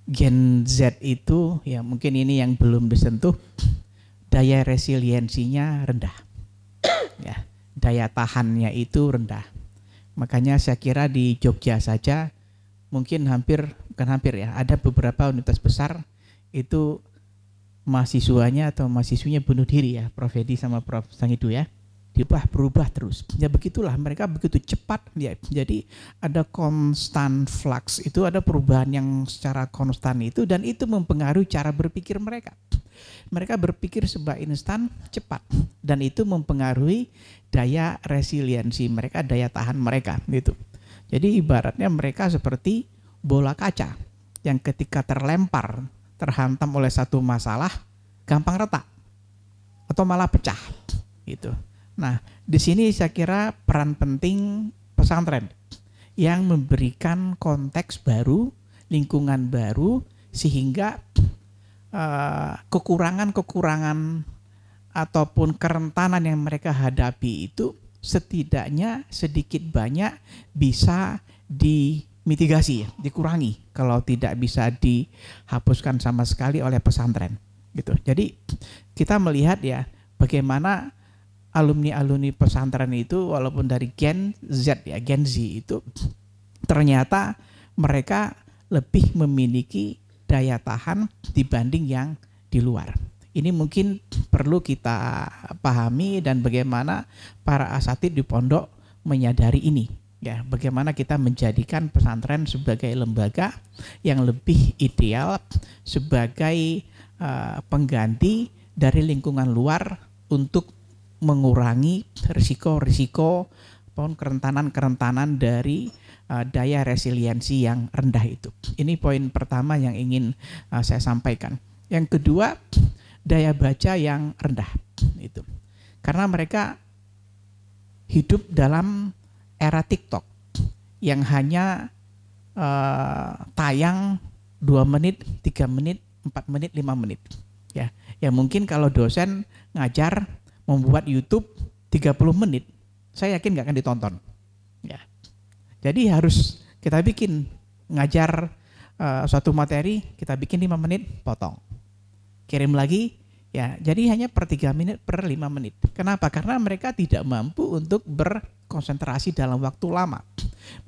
Gen Z itu ya mungkin ini yang belum disentuh, daya resiliensinya rendah, ya, daya tahannya itu rendah. Makanya saya kira di Jogja saja mungkin bukan hampir ya, ada beberapa universitas besar itu mahasiswanya atau mahasiswinya bunuh diri ya, Prof Edi sama Prof Sangidu ya. Berubah terus. Ya begitulah, mereka begitu cepat ya. Jadi ada konstan flux, itu ada perubahan yang secara konstan itu, dan itu mempengaruhi cara berpikir mereka. Mereka berpikir serba instan, cepat, dan itu mempengaruhi daya resiliensi mereka, daya tahan mereka gitu. Jadi ibaratnya mereka seperti bola kaca yang ketika terlempar, terhantam oleh satu masalah, gampang retak atau malah pecah gitu. Nah, di sini saya kira peran penting pesantren yang memberikan konteks baru, lingkungan baru, sehingga kekurangan-kekurangan ataupun kerentanan yang mereka hadapi itu setidaknya sedikit banyak bisa dimitigasi, dikurangi, kalau tidak bisa dihapuskan sama sekali oleh pesantren gitu. Jadi kita melihat ya bagaimana alumni-alumni pesantren itu walaupun dari Gen Z ya, Gen Z itu ternyata mereka lebih memiliki daya tahan dibanding yang di luar. Ini mungkin perlu kita pahami, dan bagaimana para asatidz di pondok menyadari ini ya, bagaimana kita menjadikan pesantren sebagai lembaga yang lebih ideal sebagai pengganti dari lingkungan luar untuk mengurangi risiko-risiko ataupun kerentanan-kerentanan dari daya resiliensi yang rendah itu. Ini poin pertama yang ingin saya sampaikan. Yang kedua, daya baca yang rendah itu. Karena mereka hidup dalam era TikTok yang hanya tayang 2 menit, 3 menit, 4 menit, 5 menit. Ya, mungkin kalau dosen ngajar membuat YouTube 30 menit, saya yakin nggak akan ditonton. Ya. Jadi harus kita bikin ngajar suatu materi, kita bikin 5 menit, potong. Kirim lagi, ya. Jadi hanya per 3 menit, per 5 menit. Kenapa? Karena mereka tidak mampu untuk berkonsentrasi dalam waktu lama.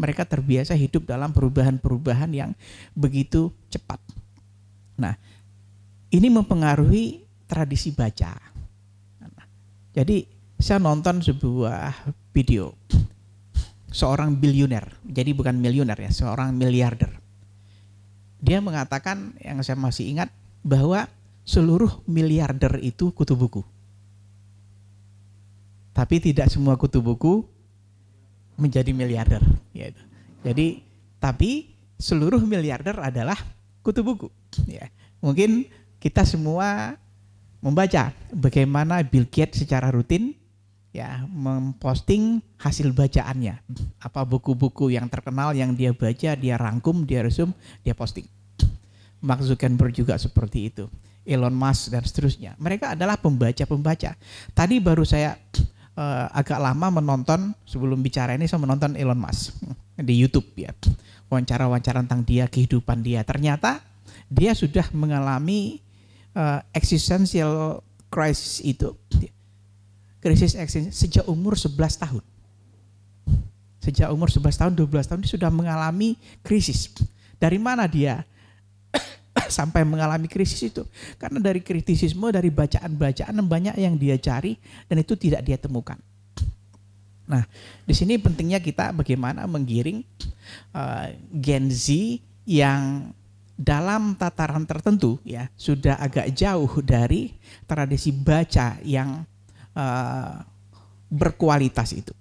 Mereka terbiasa hidup dalam perubahan-perubahan yang begitu cepat. Nah, ini mempengaruhi tradisi baca. Jadi saya nonton sebuah video seorang bilioner, jadi bukan miliuner ya, seorang miliarder. Dia mengatakan, yang saya masih ingat, bahwa seluruh miliarder itu kutu buku. Tapi tidak semua kutu buku menjadi miliarder. Gitu. Jadi, tapi seluruh miliarder adalah kutu buku. Ya. Mungkin kita semua membaca bagaimana Bill Gates secara rutin ya memposting hasil bacaannya, apa buku-buku yang terkenal yang dia baca, dia rangkum, dia resume, dia posting. Mark Zuckerberg juga seperti itu, Elon Musk dan seterusnya. Mereka adalah pembaca-pembaca. Tadi baru saya agak lama menonton, sebelum bicara ini saya menonton Elon Musk di YouTube ya, wawancara-wawancara tentang dia, kehidupan dia. Ternyata dia sudah mengalami existential crisis itu, krisis eksistensial sejak umur 11 tahun. Sejak umur 11 tahun, 12 tahun dia sudah mengalami krisis. Dari mana dia sampai mengalami krisis itu? Karena dari kritisisme, dari bacaan-bacaan banyak yang dia cari dan itu tidak dia temukan. Nah, di sini pentingnya kita bagaimana menggiring Gen Z yang dalam tataran tertentu ya sudah agak jauh dari tradisi baca yang berkualitas itu.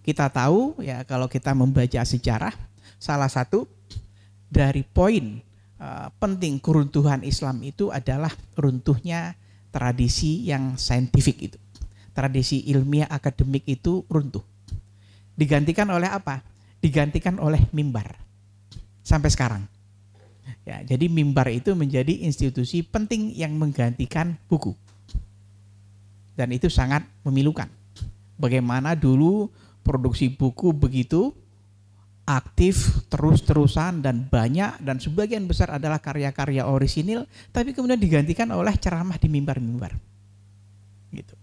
Kita tahu ya, kalau kita membaca sejarah, salah satu dari poin penting keruntuhan Islam itu adalah runtuhnya tradisi yang saintifik itu. Tradisi ilmiah akademik itu runtuh. Digantikan oleh apa? Digantikan oleh mimbar. Sampai sekarang. Ya, jadi mimbar itu menjadi institusi penting yang menggantikan buku. Dan itu sangat memilukan. Bagaimana dulu produksi buku begitu aktif terus-terusan dan banyak, dan sebagian besar adalah karya-karya orisinil, tapi kemudian digantikan oleh ceramah di mimbar-mimbar gitu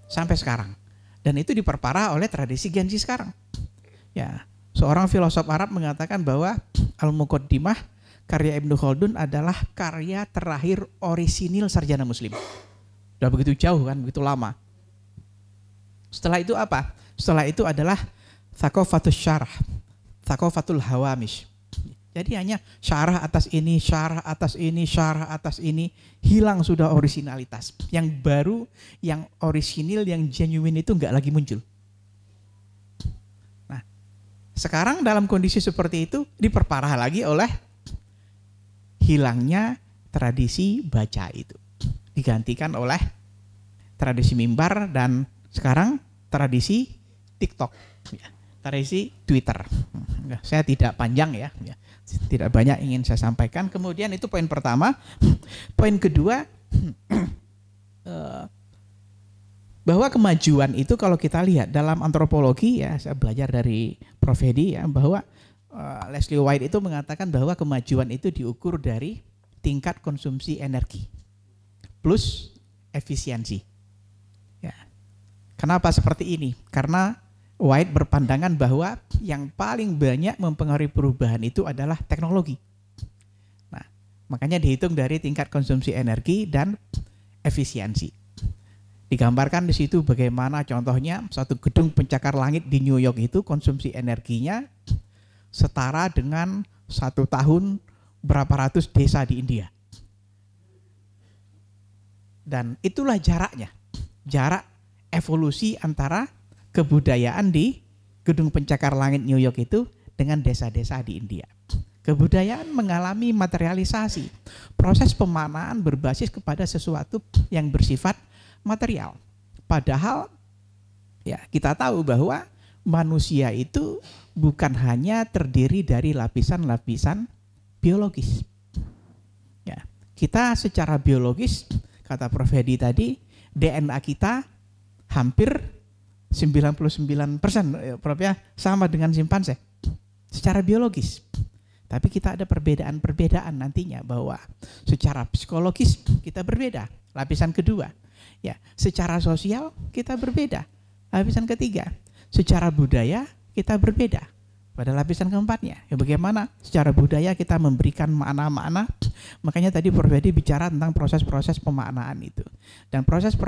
sampai sekarang, dan itu diperparah oleh tradisi Gen Z sekarang. Ya, seorang filosof Arab mengatakan bahwa Al-Muqaddimah karya Ibnu Khaldun adalah karya terakhir orisinil sarjana muslim. Udah begitu jauh kan, begitu lama. Setelah itu apa? Setelah itu adalah Thaqafatus Syarah, Thaqafatul Hawamish. Jadi hanya syarah atas ini, syarah atas ini, syarah atas ini, hilang sudah orisinalitas. Yang baru, yang orisinil, yang genuine itu enggak lagi muncul. Nah, sekarang dalam kondisi seperti itu diperparah lagi oleh hilangnya tradisi baca itu. Digantikan oleh tradisi mimbar dan sekarang tradisi TikTok, tradisi Twitter. Saya tidak panjang ya, tidak banyak ingin saya sampaikan. Kemudian itu poin pertama. Poin kedua, bahwa kemajuan itu kalau kita lihat dalam antropologi, ya saya belajar dari Prof. Hedi ya, bahwa Leslie White itu mengatakan bahwa kemajuan itu diukur dari tingkat konsumsi energi plus efisiensi. Ya. Kenapa seperti ini? Karena White berpandangan bahwa yang paling banyak mempengaruhi perubahan itu adalah teknologi. Nah, makanya dihitung dari tingkat konsumsi energi dan efisiensi. Digambarkan di situ bagaimana contohnya satu gedung pencakar langit di New York itu konsumsi energinya setara dengan 1 tahun berapa ratus desa di India. Dan itulah jaraknya, jarak evolusi antara kebudayaan di gedung pencakar langit New York itu dengan desa-desa di India. Kebudayaan mengalami materialisasi, proses pemaknaan berbasis kepada sesuatu yang bersifat material. Padahal ya kita tahu bahwa manusia itu bukan hanya terdiri dari lapisan-lapisan biologis. Ya, kita secara biologis, kata Prof. Hedi tadi, DNA kita hampir 99% Prof ya, sama dengan simpanse secara biologis. Tapi kita ada perbedaan-perbedaan nantinya, bahwa secara psikologis kita berbeda, lapisan kedua. Ya, secara sosial kita berbeda, lapisan ketiga. Secara budaya kita berbeda pada lapisan keempatnya. Ya, bagaimana secara budaya kita memberikan makna-makna. Makanya tadi Prof. Hedi bicara tentang proses-proses pemaknaan itu. Dan proses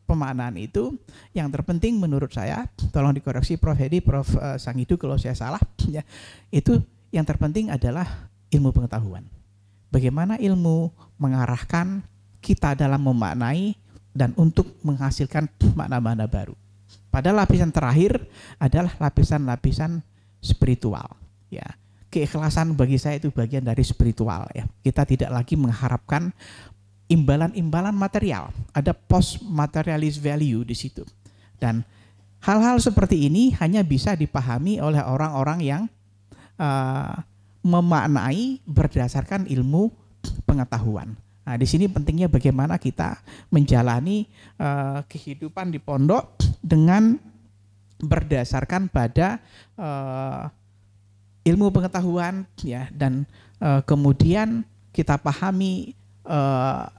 pemaknaan itu yang terpenting menurut saya, tolong dikoreksi Prof. Hedi, Prof. Sangidu kalau saya salah, ya, itu yang terpenting adalah ilmu pengetahuan. Bagaimana ilmu mengarahkan kita dalam memaknai dan untuk menghasilkan makna-makna baru. Pada lapisan terakhir adalah lapisan-lapisan spiritual. Ya, keikhlasan bagi saya itu bagian dari spiritual. Ya, kita tidak lagi mengharapkan imbalan-imbalan material. Ada post materialist value di situ. Dan hal-hal seperti ini hanya bisa dipahami oleh orang-orang yang memaknai berdasarkan ilmu pengetahuan. Nah, di sini pentingnya bagaimana kita menjalani kehidupan di pondok dengan berdasarkan pada ilmu pengetahuan, ya, dan kemudian kita pahami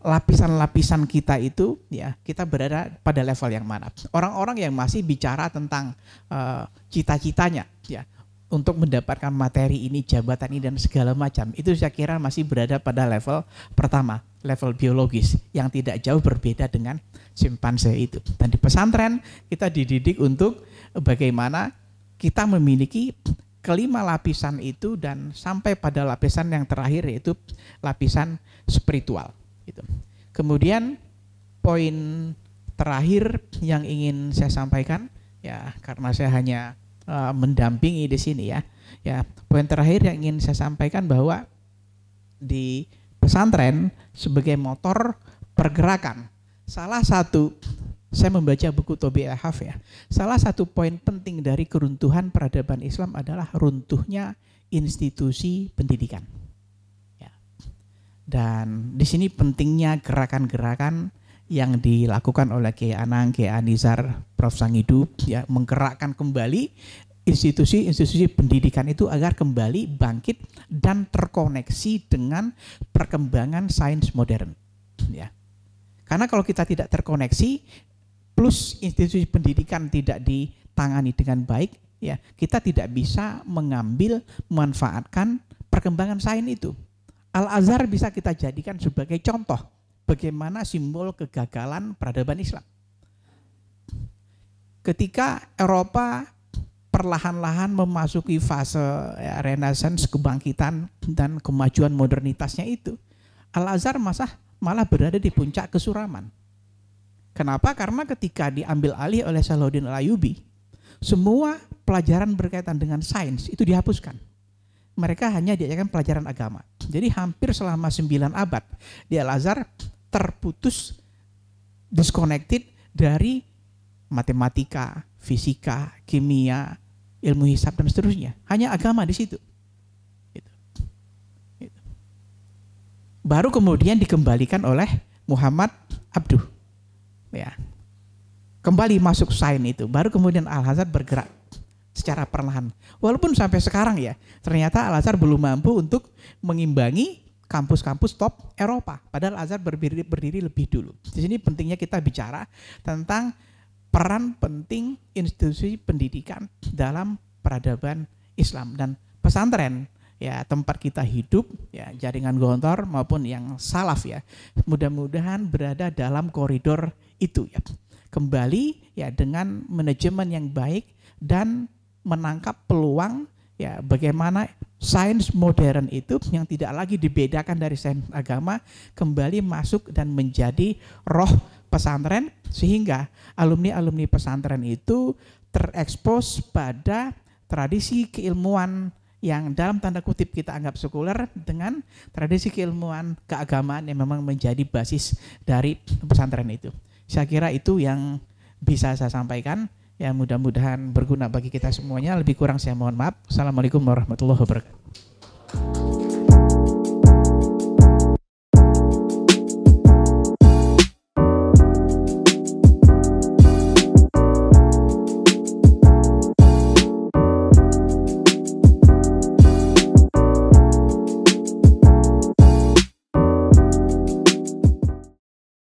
lapisan-lapisan kita itu, ya, kita berada pada level yang mana. Orang-orang yang masih bicara tentang cita-citanya, ya, untuk mendapatkan materi ini, jabatan ini dan segala macam, itu saya kira masih berada pada level pertama, level biologis yang tidak jauh berbeda dengan simpanse itu. Dan di pesantren kita dididik untuk bagaimana kita memiliki kelima lapisan itu dan sampai pada lapisan yang terakhir, yaitu lapisan spiritual. Gitu. Kemudian poin terakhir yang ingin saya sampaikan, ya, karena saya hanya mendampingi di sini, ya. Ya, poin terakhir yang ingin saya sampaikan bahwa di pesantren sebagai motor pergerakan, salah satu, saya membaca buku Tobi Ahaf, ya, salah satu poin penting dari keruntuhan peradaban Islam adalah runtuhnya institusi pendidikan. Ya. Dan di sini pentingnya gerakan-gerakan yang dilakukan oleh Kiai Anang, Kiai Anizar, Prof. Sangidu, ya, menggerakkan kembali institusi-institusi pendidikan itu agar kembali bangkit dan terkoneksi dengan perkembangan sains modern. Ya. Karena kalau kita tidak terkoneksi, plus institusi pendidikan tidak ditangani dengan baik, ya kita tidak bisa mengambil, memanfaatkan perkembangan sains itu. Al-Azhar bisa kita jadikan sebagai contoh bagaimana simbol kegagalan peradaban Islam. Ketika Eropa perlahan-lahan memasuki fase renaissance, kebangkitan dan kemajuan modernitasnya itu, Al-Azhar malah berada di puncak kesuraman. Kenapa? Karena ketika diambil alih oleh Salahuddin Al-Ayyubi, semua pelajaran berkaitan dengan sains itu dihapuskan. Mereka hanya diajarkan pelajaran agama. Jadi hampir selama 9 abad di Al-Azhar terputus, disconnected dari matematika, fisika, kimia, ilmu hisab dan seterusnya. Hanya agama di situ. Baru kemudian dikembalikan oleh Muhammad Abduh. Ya. Kembali masuk sains itu. Baru kemudian Al-Azhar bergerak secara perlahan. Walaupun sampai sekarang ya, ternyata Al-Azhar belum mampu untuk mengimbangi kampus-kampus top Eropa. Padahal Al-Azhar berdiri lebih dulu. Di sini pentingnya kita bicara tentang peran penting institusi pendidikan dalam peradaban Islam dan pesantren. Ya, tempat kita hidup, ya jaringan Gontor maupun yang salaf ya. Mudah-mudahan berada dalam koridor itu ya. Kembali ya dengan manajemen yang baik dan menangkap peluang ya bagaimana sains modern itu yang tidak lagi dibedakan dari sains agama kembali masuk dan menjadi roh pesantren, sehingga alumni-alumni pesantren itu terekspos pada tradisi keilmuan yang dalam tanda kutip kita anggap sekuler dengan tradisi keilmuan keagamaan yang memang menjadi basis dari pesantren itu. Saya kira itu yang bisa saya sampaikan. Ya mudah-mudahan berguna bagi kita semuanya. Lebih kurang saya mohon maaf. Assalamualaikum warahmatullahi wabarakatuh.